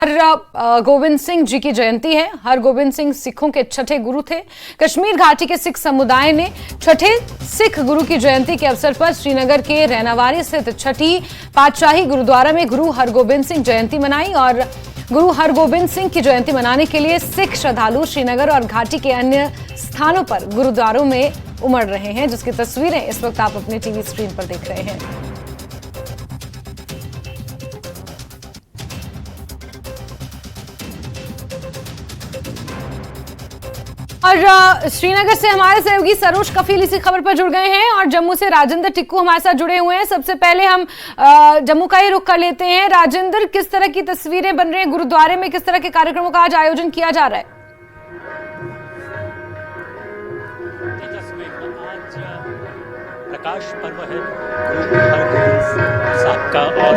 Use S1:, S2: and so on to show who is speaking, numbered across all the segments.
S1: गोविंद सिंह जी की जयंती है। हरगोबिंद सिंह सिखों के छठे गुरु थे। कश्मीर घाटी के सिख समुदाय ने छठे सिख गुरु की जयंती के अवसर पर श्रीनगर के रैनावारी स्थित छठी पातशाही गुरुद्वारा में गुरु हरगोबिंद सिंह जयंती मनाई। और गुरु हरगोबिंद सिंह की जयंती मनाने के लिए सिख श्रद्धालु श्रीनगर और घाटी के अन्य स्थानों पर गुरुद्वारों में उमड़ रहे हैं, जिसकी तस्वीरें इस वक्त आप अपने टीवी स्क्रीन पर देख रहे हैं। और श्रीनगर से हमारे सहयोगी सरोज कफील इसी खबर पर जुड़ गए हैं और जम्मू से राजेंद्र टिक्कू हमारे साथ जुड़े हुए हैं। सबसे पहले हम जम्मू का ही रुख कर लेते हैं। राजेंद्र, किस तरह की तस्वीरें बन रही हैं? गुरुद्वारे में किस तरह के कार्यक्रमों का आज आयोजन किया जा रहा है?
S2: प्रकाश पर्व है गुरु हरगोबिंद साहब का और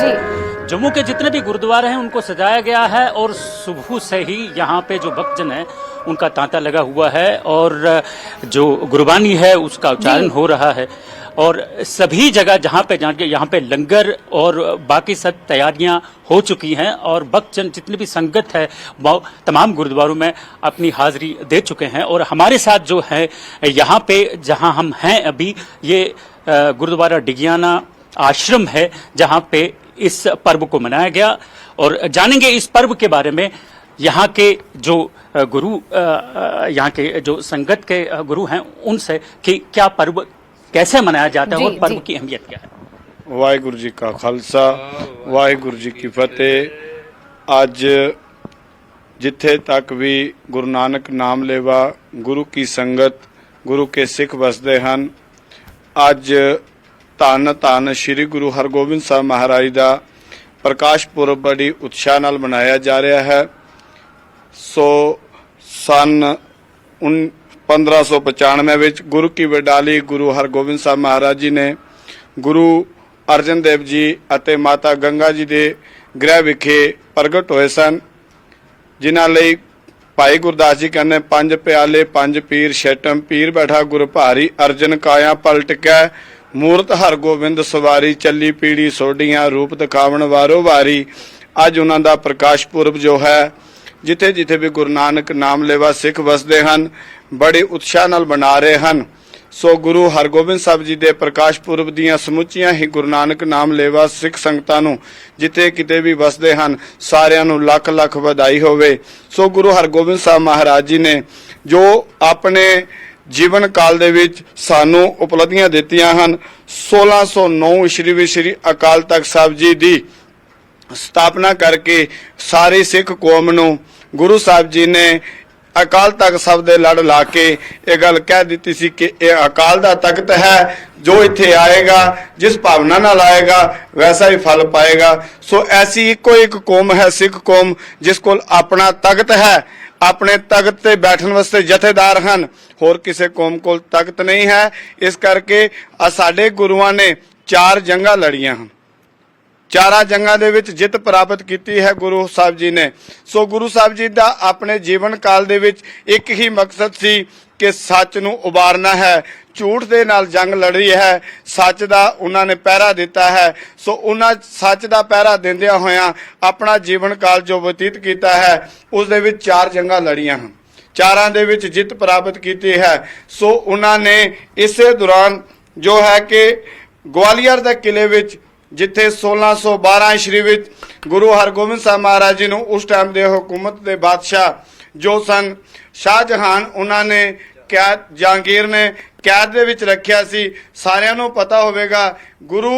S2: जम्मू के जितने भी गुरुद्वारे हैं उनको सजाया गया है और सुबह से ही यहाँ पे जो भक्तजन है उनका तांता लगा हुआ है और जो गुरबानी है उसका उच्चारण हो रहा है और सभी जगह जहाँ पे यहाँ पे लंगर और बाकी सब तैयारियां हो चुकी हैं और भक्तजन जितनी भी संगत है वो तमाम गुरुद्वारों में अपनी हाजिरी दे चुके हैं। और हमारे साथ जो है यहाँ पे जहाँ हम हैं अभी ये गुरुद्वारा डिगियाना आश्रम है जहाँ पे इस पर्व को मनाया गया और जानेंगे इस पर्व के बारे में। यहाँ के जो गुरु यहाँ के जो संगत के गुरु हैं उनसे कि क्या पर्व कैसे मनाया जाता है और पर्व की अहमियत क्या है।
S3: वाहिगुरु जी का खालसा वाहिगुरु जी की फतेह। अज जिथे तक भी गुरु नानक नाम लेवा गुरु की संगत गुरु के सिख वसदे हैं। अज धन धन श्री गुरु हरगोबिंद साहब महाराज का प्रकाश पुरब बड़ी उत्साह नाल मनाया जा रहा है। सो सन 1595 विच गुरु की वडाली गुरु हरगोबिंद साहब महाराज जी ने गुरु अर्जन देव जी अते माता गंगा जी के गृह विखे प्रगट होए सन, जिन्हां लई भाई गुरदास जी कहने पंज प्याले पंज पीर छटम पीर बैठा गुरु भारी अर्जन काया पलट कै मूरत हरगोबिंद सवारी चली पीड़ी सोडियां रूप दिखावन वारो वारी। अज उन्हां दा प्रकाश पुरब जो है जिथे जिथे भी गुरु नानक नाम लेवा सिख वसदे हैं बड़े उत्साह नाल मना रहे हैं। सो गुरु हरगोबिंद साहब जी दे प्रकाश पुरब दियां समुचियां ही गुरु नानक नाम लेवा सिख संगतां नूं जिथे किते भी वसदे हैं सारियां नूं लख लख बधाई होवे। सो गुरु हरगोबिंद साहब महाराज जी ने जो अपने जीवन काल दे विच सानू उपलब्धियां दित्तियां हन। 1609 ईस्वी विच श्री अकाल तख्त साहब जी दी स्थापना करके सारी सिख कौम नूं गुरु साहब जी ने अकाल तख्त साहब दे लड़ ला के ये गल कह दी सी कि यह अकाल दा तख्त है, जो इत्थे आएगा जिस भावना नाल आएगा वैसा ही फल पाएगा। सो ऐसी इको एक कौम है सिख कौम जिस कोल अपना तख्त है, अपने तख्त ते बैठन वास्ते जथेदार हैं, होर किसी कौम कोल तख्त नहीं है। इस करके साडे गुरुआं ने 4 जंगां लड़ियां हैं, 4 जंगां दे विच जित प्राप्त की है गुरु साहब जी ने। सो गुरु साहब जी दा अपने जीवन काल दे विच एक ही मकसद सी कि सच नूं उबारना है, झूठ दे नाल जंग लड़ी है, सच दा उन्हां ने पहरा दिता है। सो उन्हां सच दा पहरा दिंदियां होयां अपना जीवन काल जो बतीत कीता है उस दे विच 4 जंगां लड़ियां हैं, 4 दे विच जित प्राप्त की है। सो उन्हां ने इसे दौरान जो है कि ग्वालियर दे किले विच जिथे 1612 ईस्वी विच गुरु हरगोबिंद साहब महाराज जी नूं उस टाइम दे हुकूमत दे बादशाह जो सन शाहजहान उन्होंने कैद जहांगीर ने कैद दे विच रखिया सी। सारियां नूं पता होवेगा गुरु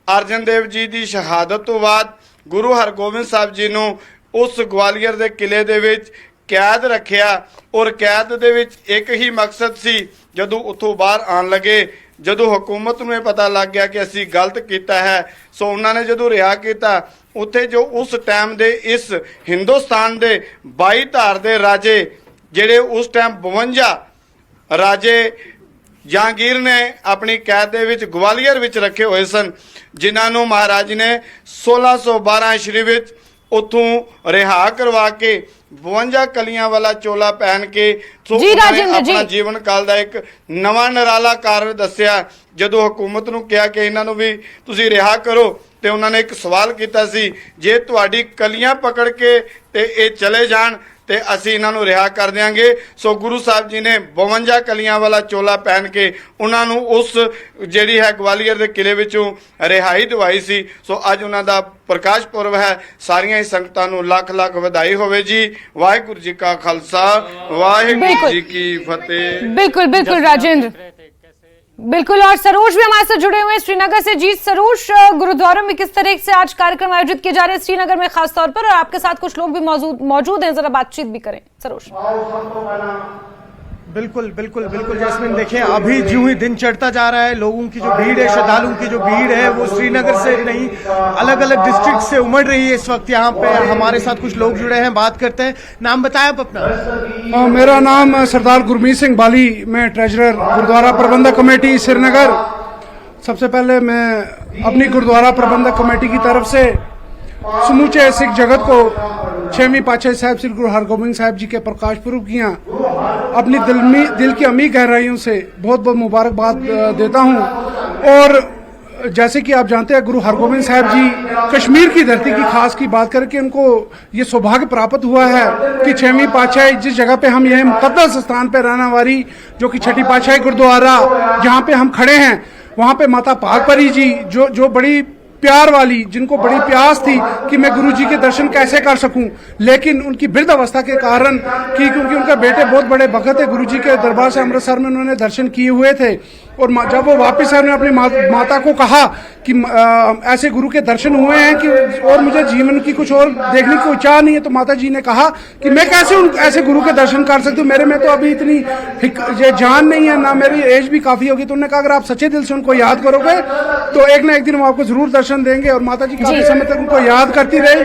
S3: अर्जन देव जी दी शहादत तो बाद गुरु हरगोबिंद साहब जी नूं उस ग्वालियर दे किले दे विच कैद रखिया और कैद दे विच एक ही मकसद सी जदों उत्थों बाहर आन लगे, जदों हुकूमत नूं पता लग गया कि असीं गलत कीता है। सो उन्होंने जदों रिहा किया उत्थे जो उस टाइम दे इस हिंदुस्तान दे 22 धार दे राजे जिहड़े उस टाइम 52 राजे जहांगीर ने अपनी कैद दे विच ग्वालियर विच रखे हुए सन, जिन्हां नूं महाराज ने 1612 ईस्वी विच उत्थों रिहा करवा के 52 कलियां वाला चोला पहन के अपना जीवन काल का एक नवा नराला कार्य दस्या। जदों हुकूमत नूं कहा कि इन्हां नूं भी तुसीं रिहा करो ਤੇ ਉਹਨਾਂ ਨੇ ਇੱਕ ਸਵਾਲ ਕੀਤਾ ਸੀ, ਜੇ ਤੁਹਾਡੀ ਕਲੀਆਂ ਪਕੜ ਕੇ ਤੇ ਇਹ ਚਲੇ ਜਾਣ ਤੇ ਅਸੀਂ ਇਹਨਾਂ ਨੂੰ ਰਿਹਾ ਕਰ ਦਿਆਂਗੇ। ਸੋ ਗੁਰੂ ਸਾਹਿਬ ਜੀ ਨੇ 52 ਕਲੀਆਂ ਵਾਲਾ ਚੋਲਾ ਪਹਿਨ ਕੇ ਉਹਨਾਂ ਨੂੰ ਉਸ ਜਿਹੜੀ ਹੈ ਗਵਾਲੀਅਰ ਦੇ ਕਿਲੇ ਵਿੱਚੋਂ ਰਿਹਾਈ ਦਿਵਾਈ ਸੀ। ਸੋ ਅੱਜ ਉਹਨਾਂ ਦਾ ਪ੍ਰਕਾਸ਼ ਪੁਰਬ ਹੈ। ਸਾਰੀਆਂ ਹੀ ਸੰਗਤਾਂ ਨੂੰ ਲੱਖ ਲੱਖ ਵਧਾਈ ਹੋਵੇ ਜੀ। ਵਾਹਿਗੁਰੂ ਜੀ ਕਾ ਖਾਲਸਾ, ਵਾਹਿਗुरु जी की फतेह।
S1: बिल्कुल बिल्कुल राजेंद्र, बिल्कुल। और सरोज भी हमारे साथ जुड़े हुए हैं श्रीनगर से। जी सरोज, गुरुद्वारों में किस तरह से आज कार्यक्रम आयोजित किए जा रहे हैं श्रीनगर में खास तौर पर, और आपके साथ कुछ लोग भी मौजूद हैं, जरा बातचीत भी करें सरोज।
S4: बिल्कुल बिल्कुल बिल्कुल जैस्मिन, देखिए अभी जो ही दिन चढ़ता जा रहा है, लोगों की जो भीड़ है, श्रद्धालुओं की जो भीड़ है वो श्रीनगर से नहीं अलग अलग डिस्ट्रिक्ट से उमड़ रही है। इस वक्त यहाँ पे हमारे साथ कुछ लोग जुड़े हैं, बात करते हैं। नाम बताएं आप अपना।
S5: मेरा नाम सरदार गुरमीत सिंह बाली, मैं ट्रेजरर गुरुद्वारा प्रबंधक कमेटी श्रीनगर। सबसे पहले मैं अपनी गुरुद्वारा प्रबंधक कमेटी की तरफ से समूचे सिख जगत को 6वीं पातशाही साहब श्री गुरु हरगोबिंद साहब जी के प्रकाश पुरब की अपनी दिल की अमीर गहराइयों से बहुत बहुत मुबारकबाद देता हूँ। और जैसे कि आप जानते हैं, गुरु हरगोबिंद साहब जी कश्मीर की धरती की खास की बात करके उनको ये सौभाग्य प्राप्त हुआ है कि 6वीं पातशाही जिस जगह पे हम यह मुकद्दस स्थान पे रहनावारी जो कि 6ठी पातशाही गुरुद्वारा जहाँ पे हम खड़े हैं, वहाँ पे माता पाकपरी जी जो बड़ी प्यार वाली, जिनको बड़ी प्यास थी कि मैं गुरु जी के दर्शन कैसे कर सकूं, लेकिन उनकी वृद्ध अवस्था के कारण कि क्योंकि उनका बेटे बहुत बड़े भगत है, गुरु जी के दरबार से अमृतसर में उन्होंने दर्शन किए हुए थे। और जब वो वापस आए, अपनी माता को कहा कि ऐसे गुरु के दर्शन हुए हैं कि और मुझे जीवन की कुछ और देखने की चाह नहीं है, तो माता जी ने कहा कि मैं कैसे ऐसे गुरु के दर्शन कर सकती हूँ, मेरे में तो अभी इतनी जान नहीं है, ना मेरी एज भी काफी होगी। तो उन्होंने कहा अगर आप सच्चे दिल से उनको याद करोगे तो एक ना एक दिन वो आपको जरूर दर्शन देंगे। और माता जी काफी समय तक उनको याद करती रही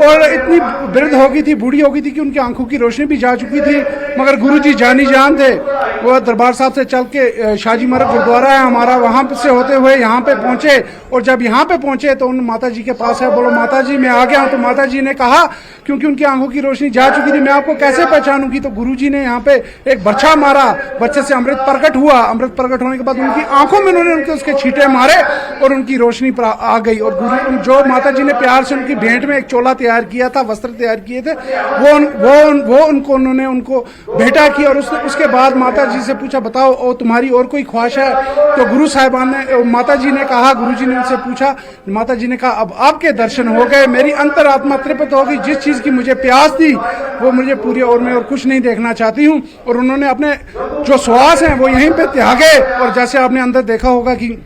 S5: और इतनी वृद्ध हो गई थी, बूढ़ी हो गई थी कि उनकी आंखों की रोशनी भी जा चुकी थी, मगर गुरु जी जानी जान थे। वो दरबार साहब से चल के शाहजी मरग गुरुद्वारा है हमारा, वहां से होते हुए यहाँ पे पहुंचे। और जब यहाँ पे पहुंचे तो उन माता जी के पास है, बोलो माता जी मैं आ गया हूँ। तो माता जी ने कहा, क्योंकि उनकी आंखों की रोशनी जा चुकी थी, मैं आपको कैसे पहचानूंगी। तो गुरु जी ने यहाँ पे एक बच्चा मारा, बच्चे से अमृत प्रकट हुआ। अमृत प्रकट होने के बाद उनकी आंखों में उन्होंने उसके छींटे मारे और उनकी रोशनी आ गई। और गुरु जो माता जी ने प्यार से उनकी भेंट में एक चोला तैयार किया था, वस्त्र तैयार किए थे, वो उन्होंने उनको भेंटा किया। और उसके बाद माता जी से पूछा, बताओ और तुम्हारी और कोई ख्वाहिश है। तो गुरु साहिबान ने, माता जी ने कहा, गुरु जी ने उनसे पूछा, माता जी ने कहा अब आपके दर्शन हो गए, मेरी अंतरात्मा तृप्त हो गई, जिस चीज की मुझे प्यास थी वो मुझे पूरी, और मैं और कुछ नहीं देखना चाहती हूँ। और उन्होंने अपने जो श्वास हैं वो यहीं पे त्यागे। और जैसे आपने अंदर देखा होगा कि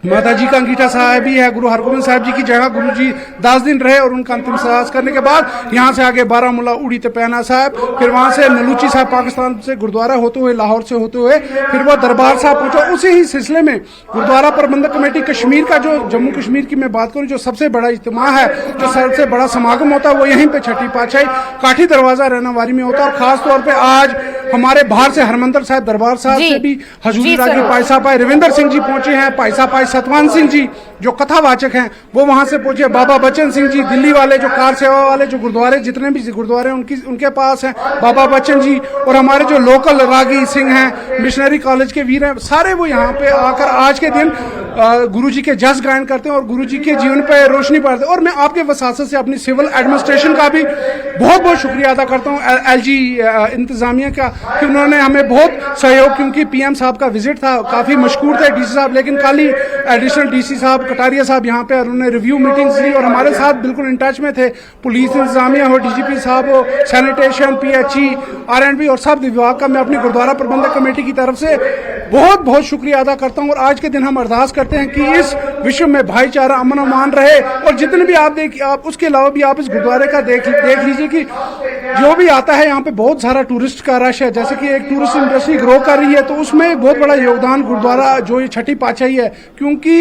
S5: माता जी का अंगीठा साहब ही है, गुरु हरगोबिंद साहब जी की जगह गुरु जी 10 दिन रहे। और उनका अंतिम संस्कार करने के बाद यहाँ से आगे बारामूला उड़ी तपैना साहब, फिर वहां से नलूची साहब पाकिस्तान से गुरुद्वारा होते हुए, लाहौर से होते हुए फिर वो दरबार साहब पहुंचा। उसी ही सिलसिले में गुरुद्वारा प्रबंधक कमेटी कश्मीर का, जो जम्मू कश्मीर की मैं बात करूँ, जो सबसे बड़ा इज्तिमा है, जो सबसे बड़ा समागम होता है, वो यहीं पे 6ठी पातशाही काठी दरवाजा रहनावारी में होता है। और खास तौर पर आज हमारे बाहर से हरमंदर साहब दरबार साहब से भी हजूरी रागी पाई साहब रविंदर सिंह जी पहुंचे हैं, पाई साहब सतवान सिंह जी जो कथावाचक हैं वो वहां से पहुंचे, बाबा बच्चन सिंह जी दिल्ली वाले जो कार सेवा वाले जो गुरुद्वारे जितने भी गुरुद्वारे उनके पास हैं, बाबा बच्चन जी। और हमारे जो लोकल रागी सिंह हैं, मिशनरी कॉलेज के वीर हैं, सारे वो यहाँ पे आकर आज के दिन गुरु जी के जस गायन करते हैं और गुरु जी के जीवन पे रोशनी पाते हैं। और मैं आपके वसासत से अपनी सिविल एडमिनिस्ट्रेशन का भी बहुत बहुत शुक्रिया अदा करता हूँ, LG इंतजामिया का, कि उन्होंने हमें बहुत सहयोग, क्योंकि PM साहब का विजिट था, काफी मशकूर थे DC साहब, लेकिन कल ही एडिशनल DC साहब कटारिया साहब यहाँ पे उन्होंने रिव्यू मीटिंग्स ली और हमारे साथ बिल्कुल इन टच में थे। पुलिस इंतजामिया हो, DGP साहब हो, सैनिटेशन, PHE, R&B और सब विभाग का मैं अपनी गुरुद्वारा प्रबंधक कमेटी की तरफ से बहुत बहुत शुक्रिया अदा करता हूँ। और आज के दिन हम अरदास करते हैं कि इस विश्व में भाईचारा अमन अमान रहे। और जितने भी आप उसके अलावा भी आप इस गुरुद्वारे का देख लीजिए कि जो भी आता है यहाँ पे बहुत सारा टूरिस्ट का रश है। जैसे कि एक टूरिस्ट इंडस्ट्री ग्रो कर रही है, तो उसमें एक बहुत बड़ा योगदान गुरुद्वारा जो ये 6ठी पातशाही है, क्योंकि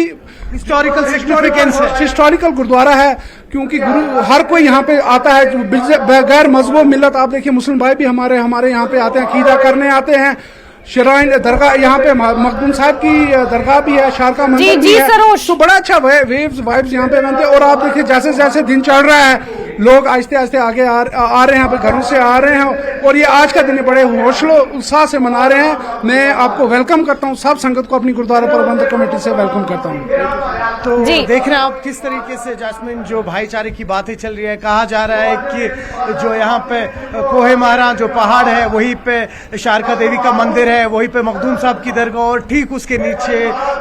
S5: हिस्टोरिकल गुरुद्वारा है, क्योंकि गुरु हर कोई यहाँ पे आता है बगैर मजहब मिलत। आप देखिए मुस्लिम भाई भी हमारे यहाँ पे आते हैं, अकीदा करने आते हैं। शराइन दरगाह यहाँ पे मखदूम साहब की दरगाह भी है, शारका मंदिर भी है, तो बड़ा अच्छा वाइब्स यहाँ पे बनते हैं। और आप देखिए जैसे जैसे दिन चल रहा है लोग आहिस्ते आहिस्ते आगे आ रहे हैं, अपने घरों से आ रहे हैं और ये आज का दिन बड़े हौसलो उत्साह से मना रहे हैं। मैं आपको वेलकम करता हूँ, सब संगत को अपनी गुरुद्वारा प्रबंधक कमेटी से वेलकम करता हूँ।
S4: तो देख रहे हैं आप किस तरीके से जैस्मिन जो भाईचारे की बातें चल रही है, कहा जा रहा है कि जो यहाँ पे कोहे मारा जो पहाड़ है वहीं पे शारका देवी का मंदिर है, वहीं पे मखदूम साहब की दरगाह और ठीक उसके नीचे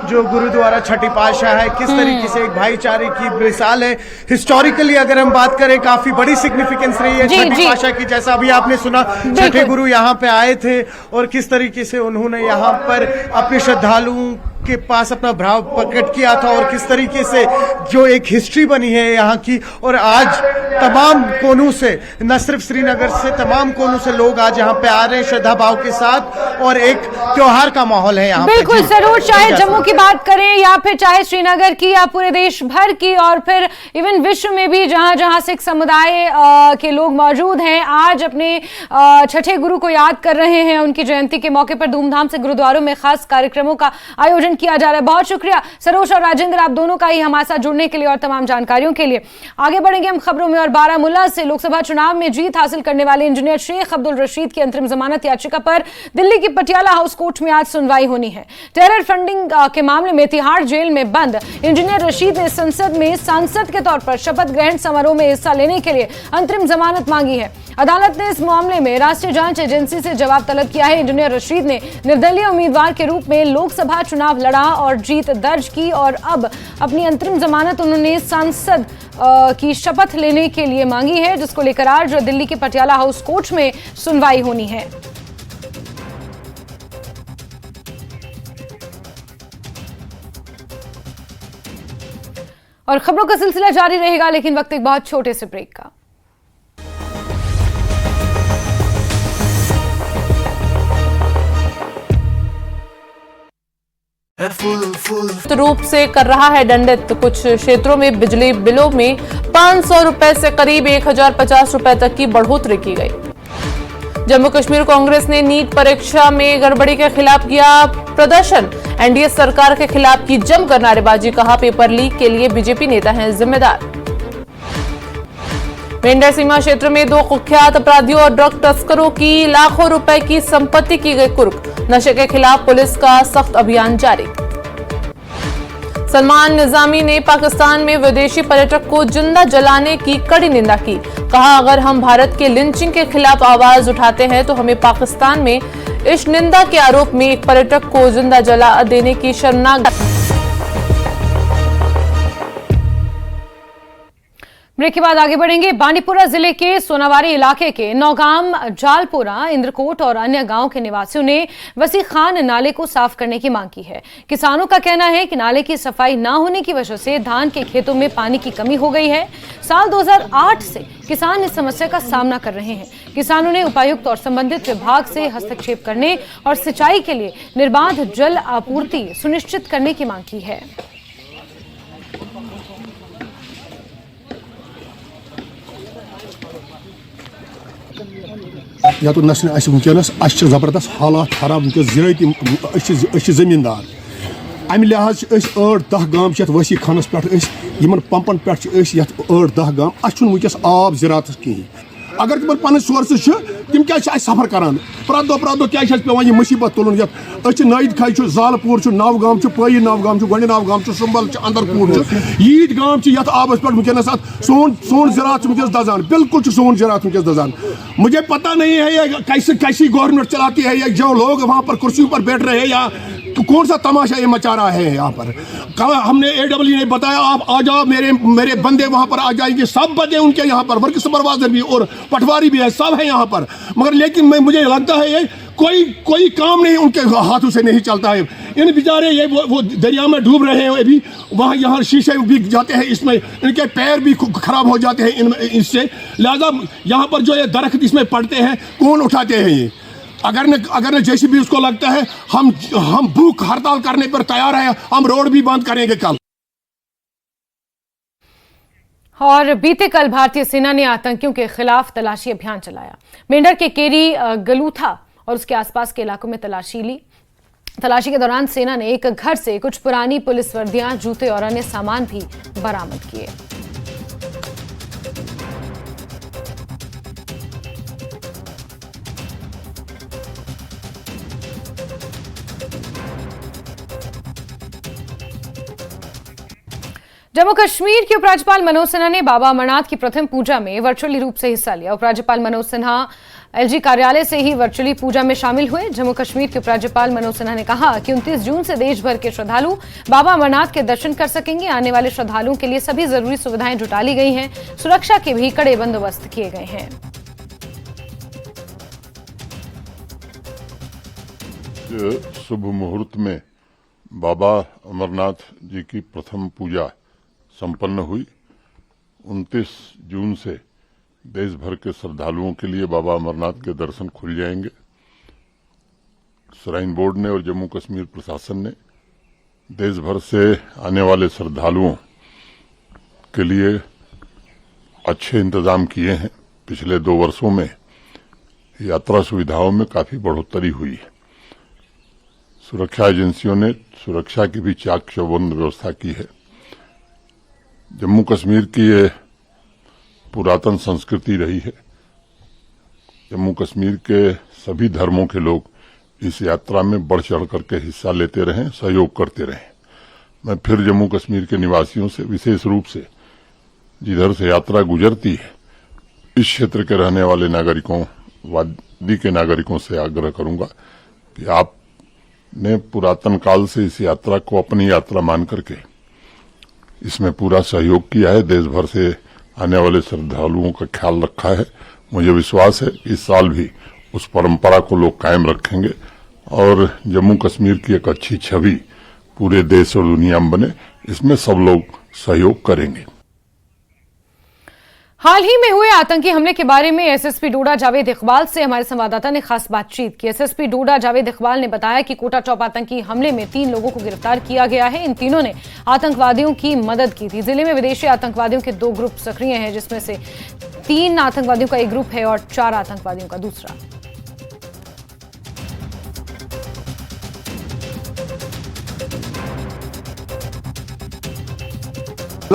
S4: जो गुरुद्वारा छठी पातशाह है। किस तरीके से एक भाईचारे की मिसाल है। हिस्टोरिकली अगर हम बात करें काफी बड़ी सिग्निफिकेंस रही है छठी पातशाह की, जैसा अभी आपने सुना छठे गुरु यहाँ पे आए थे और किस तरीके से उन्होंने यहाँ पर अपने श्रद्धालुओं के पास अपना भाव प्रकट किया था और किस तरीके से जो एक हिस्ट्री बनी है यहाँ की। और आज तमाम कोनों से, न सिर्फ श्रीनगर से, तमाम कोनों से लोग आज यहाँ पे आ रहे हैं श्रद्धा भाव के साथ और एक त्योहार का माहौल है यहाँ।
S1: बिल्कुल जरूर, चाहे जम्मू की बात करें या फिर चाहे श्रीनगर की या पूरे देश भर की और फिर इवन विश्व में भी जहां जहां सिख समुदाय के लोग मौजूद हैं, आज अपने छठे गुरु को याद कर रहे हैं। उनकी जयंती के मौके पर धूमधाम से गुरुद्वारों में खास कार्यक्रमों का आयोजन किया जा रहा है। बहुत शुक्रिया सरोज और राजेंद्र, आप दोनों का ही हमारे साथ जुड़ने के लिए और तमाम जानकारियों के लिए। आगे बढ़ेंगे हम खबरों में और बारामूला से लोकसभा चुनाव में जीत हासिल करने वाले इंजीनियर शेख अब्दुल रशीद की अंतरिम जमानत याचिका पर दिल्ली की पटियाला हाउस कोर्ट में आज सुनवाई होनी है। टेरर फंडिंग के मामले में तिहाड़ जेल में बंद इंजीनियर रशीद ने संसद में सांसद के तौर पर शपथ ग्रहण समारोह में हिस्सा लेने के लिए अंतरिम जमानत मांगी है। अदालत ने इस मामले में राष्ट्रीय जांच एजेंसी से जवाब तलब किया है। इंजीनियर रशीद ने निर्दलीय उम्मीदवार के रूप में लोकसभा चुनाव लड़ा और जीत दर्ज की और अब अपनी अंतरिम जमानत उन्होंने सांसद की शपथ लेने के लिए मांगी है, जिसको लेकर आज दिल्ली के पटियाला हाउस कोर्ट में सुनवाई होनी है। और खबरों का सिलसिला जारी रहेगा, लेकिन वक्त एक बहुत छोटे से ब्रेक का।
S6: रूप से कर रहा है दंडित। कुछ क्षेत्रों में बिजली बिलों में 500 रुपए से करीब 1050 रुपए तक की बढ़ोतरी की गई। जम्मू कश्मीर कांग्रेस ने नीट परीक्षा में गड़बड़ी के खिलाफ किया प्रदर्शन। एनडीए सरकार के खिलाफ की जमकर नारेबाजी, कहा पेपर लीक के लिए बीजेपी नेता हैं जिम्मेदार। मेंढर सीमा क्षेत्र में 2 कुख्यात अपराधियों और ड्रग तस्करों की लाखों रुपए की संपत्ति की गई कुर्क। नशे के खिलाफ पुलिस का सख्त अभियान जारी। सलमान निजामी ने पाकिस्तान में विदेशी पर्यटक को जिंदा जलाने की कड़ी निंदा की। कहा, अगर हम भारत के लिंचिंग के खिलाफ आवाज उठाते हैं तो हमें पाकिस्तान में इस निंदा के आरोप में एक पर्यटक को जिंदा जला देने की शर्मनाक।
S1: ब्रेक के बाद आगे बढ़ेंगे। बांडीपुरा जिले के सोनावारी इलाके के नौगाम, जालपुरा, इंद्रकोट और अन्य गांव के निवासियों ने वसी खान नाले को साफ करने की मांग की है। किसानों का कहना है कि नाले की सफाई न होने की वजह से धान के खेतों में पानी की कमी हो गई है। साल 2008 से किसान इस समस्या का सामना कर रहे हैं। किसानों ने उपायुक्त और संबंधित विभाग से हस्तक्षेप करने और सिंचाई के लिए निर्बाध जल आपूर्ति सुनिश्चित करने की मांग की है।
S7: या तो नस वनस जबरदस्त हालात खराब वनस जमींदार अमि लिहाज 8-10 गांव वसी खानस पे पंपन पे 8-10 गांव वनस आब ज़रात कहीं। अगर तिम पन सोर्स तिम क्या सफर करान प्रत दो क्या पे मुसीबत तुलन नईद खाई जालपुर नवगाम पई नवगाम गोड नवगाम संबल अंदरपुर यीत गांव ये आबस पे वनस सोन ज़रात वनस दजान, बिल्कुल सोन ज़रात वनस दजान। मुझे पता नहीं है ये कैसी गवर्नमेंट चलाती है, ये जो लोग वहाँ पर कुर्सियों पर बैठ रहे हैं या तो कौन सा तमाशा ये मचा रहा है यहाँ पर। हमने AWE ने बताया आप आ जाओ, मेरे बंदे वहाँ पर आ जाएंगे, सब बंदे उनके यहाँ पर, वर्क सुपरवाइजर भी और पटवारी भी है, सब है यहाँ पर। मगर लेकिन मुझे लगता है ये कोई काम नहीं उनके हाथों से नहीं चलता है। इन बेचारे ये वो दरिया में डूब रहे हैं अभी, वहाँ यहाँ शीशे बिक जाते हैं, इसमें इनके पैर भी खराब हो जाते हैं इससे। लिहाजा यहाँ पर जो ये दरख्त इसमें पड़ते हैं कौन उठाते हैं ये। अगर जैसे भी उसको लगता है हम भूख हड़ताल करने पर तैयार हैं, हम रोड भी बंद करेंगे कल।
S1: और बीते कल भारतीय सेना ने आतंकियों के खिलाफ तलाशी अभियान चलाया। मेंढर के केरी, गलूथा और उसके आसपास के इलाकों में तलाशी ली। तलाशी के दौरान सेना ने एक घर से कुछ पुरानी पुलिस वर्दियां, जूते और अन्य सामान भी बरामद किए। जम्मू कश्मीर के उपराज्यपाल मनोज सिन्हा ने बाबा अमरनाथ की प्रथम पूजा में वर्चुअली रूप से हिस्सा लिया। उपराज्यपाल मनोज सिन्हा एलजी कार्यालय से ही वर्चुअली पूजा में शामिल हुए। जम्मू कश्मीर के उपराज्यपाल मनोज सिन्हा ने कहा कि 29 जून से देश भर के श्रद्धालु बाबा अमरनाथ के दर्शन कर सकेंगे। आने वाले श्रद्धालुओं के लिए सभी जरूरी सुविधाएं जुटा ली गई हैं। सुरक्षा के भी कड़े बंदोबस्त किए गए हैं।
S8: शुभ मुहूर्त में बाबा अमरनाथ जी की प्रथम पूजा संपन्न हुई। 29 जून से देश भर के श्रद्धालुओं के लिए बाबा अमरनाथ के दर्शन खुल जाएंगे। श्राइन बोर्ड ने और जम्मू कश्मीर प्रशासन ने देश भर से आने वाले श्रद्धालुओं के लिए अच्छे इंतजाम किए हैं। पिछले 2 वर्षों में यात्रा सुविधाओं में काफी बढ़ोतरी हुई है। सुरक्षा एजेंसियों ने सुरक्षा की भी चाक चौबंद व्यवस्था की है। जम्मू कश्मीर की ये पुरातन संस्कृति रही है। जम्मू कश्मीर के सभी धर्मों के लोग इस यात्रा में बढ़ चढ़ करके हिस्सा लेते रहे, सहयोग करते रहे। मैं फिर जम्मू कश्मीर के निवासियों से, विशेष रूप से जिधर से यात्रा गुजरती है, इस क्षेत्र के रहने वाले नागरिकों, वादी के नागरिकों से आग्रह करूंगा कि आपने पुरातन काल से इस यात्रा को अपनी यात्रा मान करके इसमें पूरा सहयोग किया है। देश भर से आने वाले श्रद्धालुओं का ख्याल रखा है। मुझे विश्वास है इस साल भी उस परंपरा को लोग कायम रखेंगे और जम्मू कश्मीर की एक अच्छी छवि पूरे देश और दुनिया में बने, इसमें सब लोग सहयोग करेंगे।
S1: हाल ही में हुए आतंकी हमले के बारे में एसएसपी डोडा जावेद इकबाल से हमारे संवाददाता ने खास बातचीत की। एसएसपी डोडा जावेद इकबाल ने बताया कि कोटा चौप आतंकी हमले में 3 लोगों को गिरफ्तार किया गया है। इन तीनों ने आतंकवादियों की मदद की थी। जिले में विदेशी आतंकवादियों के 2 ग्रुप सक्रिय हैं, जिसमें से 3 आतंकवादियों का एक ग्रुप है और 4 आतंकवादियों का दूसरा।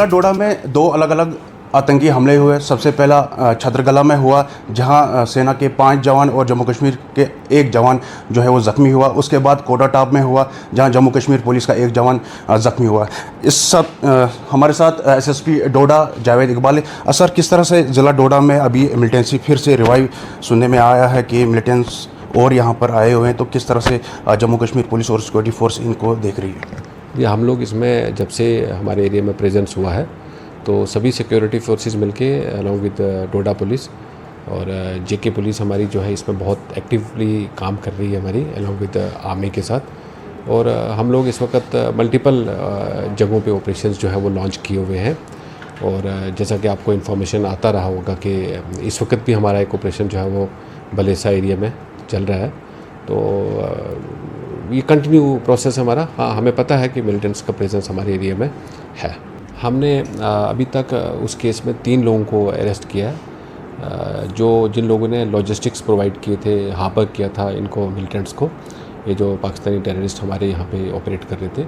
S9: डोडा में 2 अलग अलग आतंकी हमले हुए। सबसे पहला छतरगला में हुआ, जहां सेना के 5 जवान और जम्मू कश्मीर के 1 जवान जो है वो जख्मी हुआ। उसके बाद कोटा टॉप में हुआ, जहां जम्मू कश्मीर पुलिस का 1 जवान जख्मी हुआ। इस सब हमारे साथ एसएसपी डोडा जावेद इकबाल। सर, किस तरह से ज़िला डोडा में अभी मिलिटेंसी फिर से रिवाइव सुनने में आया है कि मिलिटेंट्स और यहाँ पर आए हुए हैं, तो किस तरह से जम्मू कश्मीर पुलिस और सिक्योरिटी फोर्स इनको देख रही है?
S10: ये हम लोग इसमें जब से हमारे एरिया में प्रेजेंस हुआ है तो सभी सिक्योरिटी फोर्सेस मिलके अलॉन्ग विद डोडा पुलिस और जेके पुलिस हमारी जो है इसमें बहुत एक्टिवली काम कर रही है हमारी अलॉन्ग विद आर्मी के साथ। और हम लोग इस वक्त मल्टीपल जगहों पे ऑपरेशंस जो है वो लॉन्च किए हुए हैं। और जैसा कि आपको इन्फॉर्मेशन आता रहा होगा कि इस वक्त भी हमारा एक ऑपरेशन जो है वो बलेसा एरिया में चल रहा है। तो ये कंटिन्यू प्रोसेस हमारा। हाँ, हमें पता है कि मिलिटेंट्स का प्रेजेंस हमारे एरिया में है। हमने अभी तक उस केस में 3 लोगों को अरेस्ट किया है, जिन लोगों ने लॉजिस्टिक्स प्रोवाइड किए थे, हापर किया था इनको मिलिटेंट्स को, ये जो पाकिस्तानी टेररिस्ट हमारे यहाँ पे ऑपरेट कर रहे थे,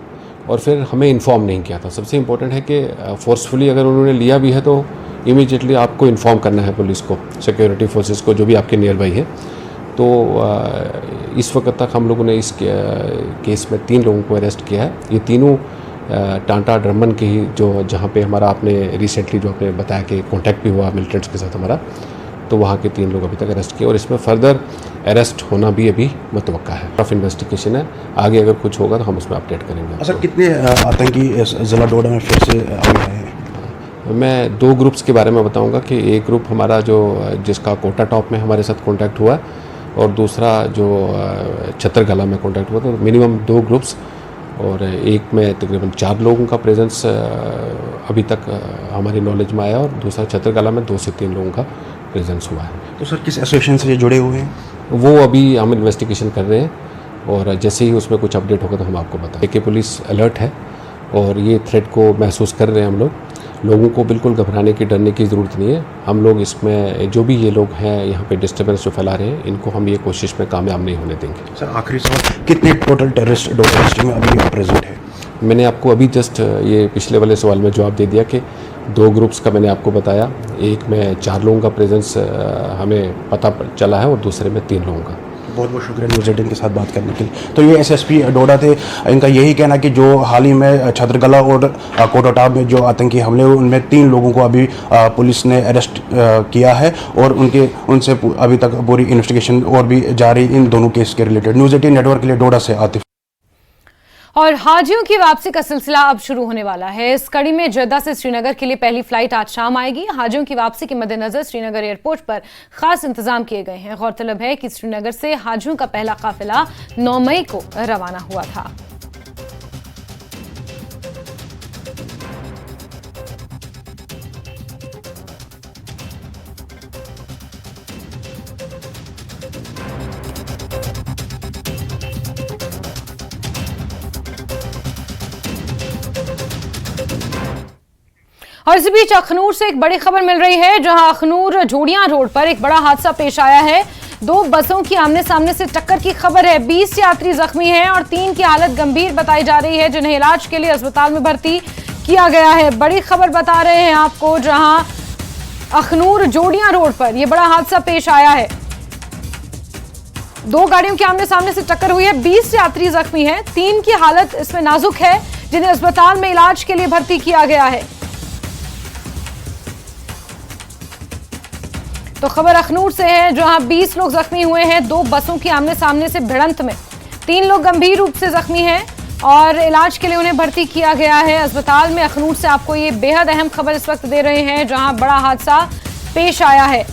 S10: और फिर हमें इन्फॉर्म नहीं किया था। सबसे इम्पोर्टेंट है कि फोर्सफुली अगर उन्होंने लिया भी है तो इमीडिएटली आपको इन्फॉर्म करना है पुलिस को, सिक्योरिटी फोर्सेस को, जो भी आपके नियर बाई है। तो इस वक्त तक हम लोगों ने इस केस में 3 लोगों को अरेस्ट किया है। ये तीनों टांटा ड्रमन के ही जहाँ पे हमारा आपने रिसेंटली जो आपने बताया कि कांटेक्ट भी हुआ मिलिटेंट्स के साथ हमारा, तो वहाँ के 3 लोग अभी तक अरेस्ट किए और इसमें फर्दर अरेस्ट होना भी अभी मुतवक्का है। रफ इन्वेस्टिगेशन है, आगे अगर कुछ होगा तो हम उसमें अपडेट करेंगे।
S9: सर, कितने आतंकी ज़िला डोडा में फिर से आए हैं?
S10: मैं 2 ग्रुप्स के बारे में बताऊँगा कि एक ग्रुप हमारा जिसका कोटा टॉप में हमारे साथ कॉन्टैक्ट हुआ और दूसरा जो छतरगला में कॉन्टैक्ट हुआ। तो मिनिमम 2 ग्रुप्स और एक में तकरीबन 4 लोगों का प्रेजेंस अभी तक हमारी नॉलेज में आया और दूसरा छतरगला में 2 से 3 लोगों का प्रेजेंस हुआ है।
S9: तो सर, किस एसोसिएशन से ये जुड़े हुए हैं?
S10: वो अभी हम इन्वेस्टिगेशन कर रहे हैं और जैसे ही उसमें कुछ अपडेट होगा तो हम आपको बताएंगे। कि पुलिस अलर्ट है और ये थ्रेट को महसूस कर रहे हैं हम लोग। लोगों को बिल्कुल घबराने की, डरने की ज़रूरत नहीं है। हम लोग इसमें जो भी ये लोग हैं यहाँ पे डिस्टर्बेंस जो फैला रहे हैं, इनको हम ये कोशिश में कामयाब नहीं होने देंगे।
S9: सर, आखिरी सवाल, कितने टोटल टेररिस्ट डोडा डिस्ट्रिक्ट में अभी प्रेजेंट है?
S10: मैंने आपको अभी जस्ट ये पिछले वाले सवाल में जवाब दे दिया कि 2 ग्रुप्स का मैंने आपको बताया। एक में 4 लोगों का प्रेजेंस हमें पता चला है और दूसरे में 3 लोगों का।
S9: बहुत बहुत शुक्रिया न्यूज़ 18 के साथ बात करने के लिए। तो ये एसएसपी डोडा थे, इनका यही कहना कि जो हाल ही में छतरगला और कोटाटाप में जो आतंकी हमले हुए उनमें 3 लोगों को अभी पुलिस ने अरेस्ट किया है और उनसे अभी तक पूरी इन्वेस्टिगेशन और भी जारी इन दोनों केस के रिलेटेड। न्यूज़ 18 नेटवर्क के लिए डोडा से आतिफ।
S1: और हाजियों की वापसी का सिलसिला अब शुरू होने वाला है। इस कड़ी में जद्दा से श्रीनगर के लिए पहली फ्लाइट आज शाम आएगी। हाजियों की वापसी के मद्देनजर श्रीनगर एयरपोर्ट पर खास इंतजाम किए गए हैं। गौरतलब है कि श्रीनगर से हाजियों का पहला काफिला 9 मई को रवाना हुआ था। और इसी बीच अखनूर से एक बड़ी खबर मिल रही है, जहां अखनूर जोड़ियां रोड पर एक बड़ा हादसा पेश आया है। 2 बसों की आमने सामने से टक्कर की खबर है। 20 यात्री जख्मी हैं और 3 की हालत गंभीर बताई जा रही है, जिन्हें इलाज के लिए अस्पताल में भर्ती किया गया है। बड़ी खबर बता रहे हैं आपको, जहां अखनूर जोड़ियां रोड पर यह बड़ा हादसा पेश आया है। 2 गाड़ियों के आमने सामने से टक्कर हुई है। 20 यात्री जख्मी हैं, 3 की हालत इसमें नाजुक है, जिन्हें अस्पताल में इलाज के लिए भर्ती किया गया है। तो खबर अखनूर से है, जहां 20 लोग जख्मी हुए हैं। 2 बसों की आमने सामने से भिड़ंत में 3 लोग गंभीर रूप से जख्मी हैं और इलाज के लिए उन्हें भर्ती किया गया है अस्पताल में। अखनूर से आपको ये बेहद अहम खबर इस वक्त दे रहे हैं, जहां बड़ा हादसा पेश आया है।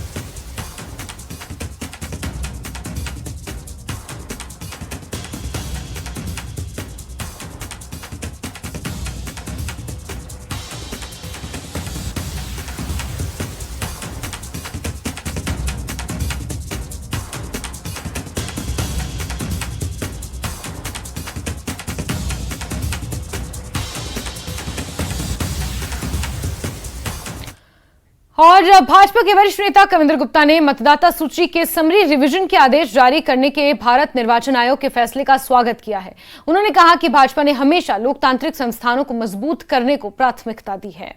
S1: और भाजपा के वरिष्ठ नेता कविंद्र गुप्ता ने मतदाता सूची के समरी रिवीजन के आदेश जारी करने के भारत निर्वाचन आयोग के फैसले का स्वागत किया है। उन्होंने कहा कि भाजपा ने हमेशा लोकतांत्रिक संस्थानों को मजबूत करने को प्राथमिकता दी है।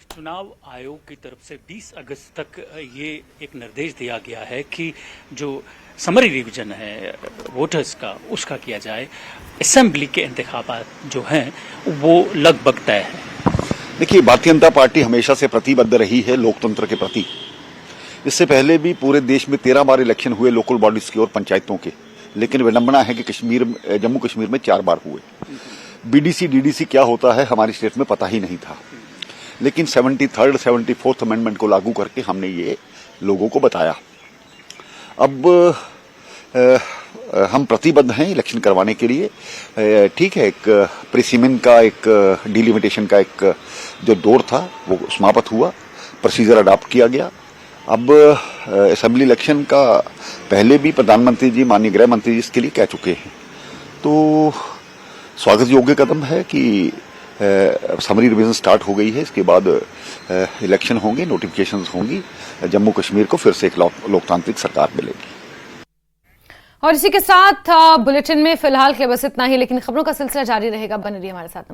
S2: चुनाव आयोग की तरफ से 20 अगस्त तक ये एक निर्देश दिया गया है कि जो समरी रिवीजन है वोटर्स का, उसका किया जाए। असेंबली के इंतखाबात जो हैं वो लगभग तय है।
S11: देखिए, भारतीय जनता पार्टी हमेशा से प्रतिबद्ध रही है लोकतंत्र के प्रति। इससे पहले भी पूरे देश में 13 बार इलेक्शन हुए लोकल बॉडीज के और पंचायतों के, लेकिन विडंबना है कि जम्मू कश्मीर में 4 बार हुए। बीडीसी डीडीसी क्या होता है हमारी स्टेट में पता ही नहीं था, लेकिन 73rd 74th अमेंडमेंट को लागू करके हमने ये लोगों को बताया। अब हम प्रतिबद्ध हैं इलेक्शन करवाने के लिए। ठीक है, एक प्रीसीमेन का, एक डिलिमिटेशन का एक जो दौर था वो समाप्त हुआ, प्रोसीजर अडॉप्ट किया गया। अब असेंबली इलेक्शन का पहले भी प्रधानमंत्री जी, माननीय गृह मंत्री जी इसके लिए कह चुके हैं। तो स्वागत योग्य कदम है कि समरी रिवीजन स्टार्ट हो गई है। इसके बाद इलेक्शन होंगे, नोटिफिकेशंस होंगी, जम्मू कश्मीर को फिर से एक लोकतांत्रिक सरकार मिलेगी।
S1: और इसी के साथ बुलेटिन में फिलहाल के बस इतना ही, लेकिन खबरों का सिलसिला जारी रहेगा। बने रहिए हमारे साथ।